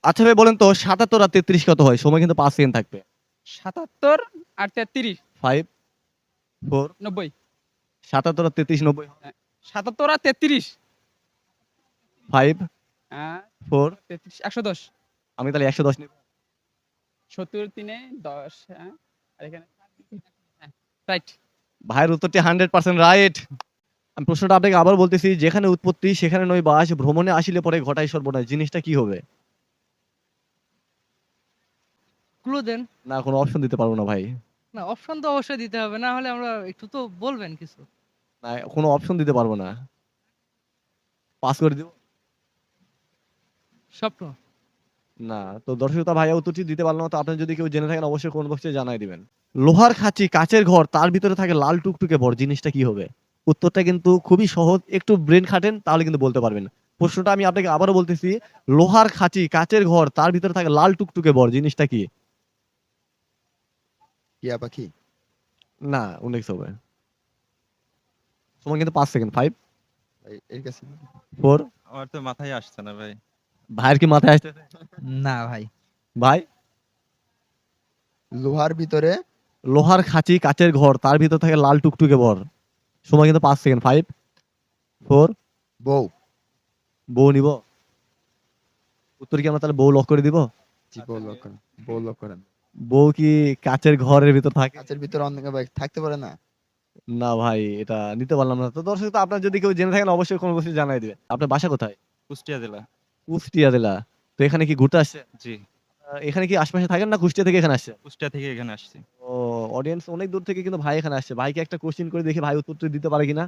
আচ্ছা ভাই বলেন তো ৭৭ আর ৩৩ কত হয়? সময় কিন্তু ৫ সেকেন্ড থাকবে। ৭৭ আর ৩৩ 5 4 ৯০। ৭৭ আর ৩৩ ৯০ হ্যাঁ, ৭৭ আর ৩৩ 5 4 ৩৩ ১১০। আমি তাহলে ১১০ নিব। ৭০ ৩ ১০, হ্যাঁ। আর এখানে হ্যাঁ, রাইট। ভাইয়ের উত্তরটি 100% রাইট। আমি প্রশ্নটা আপনাকে আবার বলতেছি, যেখানে উৎপত্তি সেখানে নয় বাস, ভ্রমণে আসিলে পরে ঘটায় সর্বনাশ। জিনিসটা কি হবে? ক্লু দেন। না কোনো অপশন দিতে পারবো না ভাই। না অপশন তো অবশ্যই দিতে হবে। না হলে আমরা একটু তো বলবেন কিছু। না কোনো অপশন দিতে পারবো না। পাস করে দিব? স্বপ্ন। না। তো দর্শকতা ভাইয়া উত্তরটি দিতে পারলো না। তো আপনি যদি কেউ জেনে থাকেন অবশ্যই কমেন্ট বক্সে জানাই দিবেন। লোহার খাঁচি, কাচের ঘর, তার ভিতরে থাকে লাল টুকটুকে ভর। জিনিসটা কি হবে? উত্তরটা কিন্তু খুবই সহজ। একটু ব্রেন খাটেন তাহলে কিন্তু বলতে পারবেন। প্রশ্নটা আমি আপনাকে আবারও বলতেছি। লোহার খাঁচি, কাচের ঘর, তার ভিতরে থাকে লাল টুকটুকে ভর। জিনিসটা কি? টিয়া পাখি। না, উল্লেখ হবে। সময় কিন্তু ৫ সেকেন্ড। 5 এর কাছে 4 আমার তো মাথায় আসছে না ভাই। ভাইয়ের কি মাথায় আসতেছে? না ভাই। ভাই লোহার ভিতরে লোহার খাঁচি, কাচের ঘর, তার ভিতর থাকে লাল টুকটুকে ভর। সময় কিন্তু ৫ সেকেন্ড। 5 4 বউ। বউ নিব? উত্তর কি আমরা তাহলে বউ লক করে দিব? জি, বউ লক করেন। বউ লক করেন। বউ কি কাচের ঘরের ভিতর থাকে? কাঁচের ভিতরে অন্ধকার ভাই থাকতে পারে না। না ভাই, এটা নিতে পারলাম না। তো দর্শক তো আপনার যদি কেউ জেনে থাকেন অবশ্যই কোনো কিছু জানাই দিবেন। আপনার বাসা কোথায়? কুষ্টিয়া জেলা। কুষ্টিয়া জেলা। তো এখানে কি ঘুরতে আসছে? জি, এখানে কি আশপাশে থাকেন না কুষ্টিয়া থেকে এখানে আসছে? কুষ্টিয়া থেকে এখানে আসছি। ও, অডিয়েন্স অনেক দূর থেকে কিন্তু ভাই এখানে আসছে। ভাইকে একটা কোশ্চেন করে দেখি ভাই উত্তরটা দিতে পারে কিনা।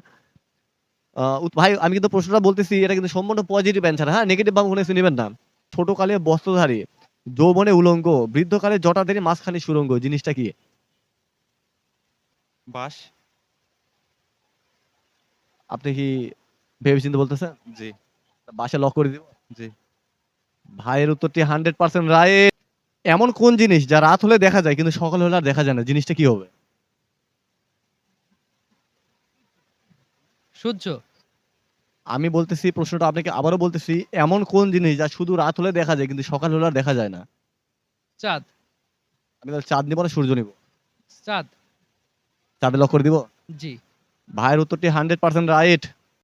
ভাই আমি কিন্তু প্রশ্নটা বলতেছি, এটা কিন্তু সম্পূর্ণ পজিটিভ অ্যান্সার, হ্যাঁ? নেগেটিভ ভাবে কোনো কিছু নেবেন না। ছোটকালে বস্ত্রধারী, যৌবনে উলঙ্গ, বৃদ্ধকালে জটাধারী, মাঝখানে সুড়ঙ্গ। জিনিসটা কি? বাস। আপনি কি ভেবেচিন্তে বলতেছেন? জি, বাসা লক করে দিব? জি। ভাইয়ের উত্তরটি 100% রাইট। এমন কোন জিনিস যা রাত হলে দেখা যায় কিন্তু সকাল হলে আর দেখা যায় না? জিনিসটা কি হবে? সূর্য। আমি বলতেছি, প্রশ্নটা আপনাকে আবারও বলতেছি, এমন কোন জিনিস যা শুধু রাত হলে দেখা যায় কিন্তু সকাল হলে আর দেখা যায় না? চাঁদ। আমি তাহলে চাঁদ নিব না সূর্য নিব? চাঁদ। চাঁদে লক করে দিব? জি। ভাইয়ের উত্তরটি 100% রাইট।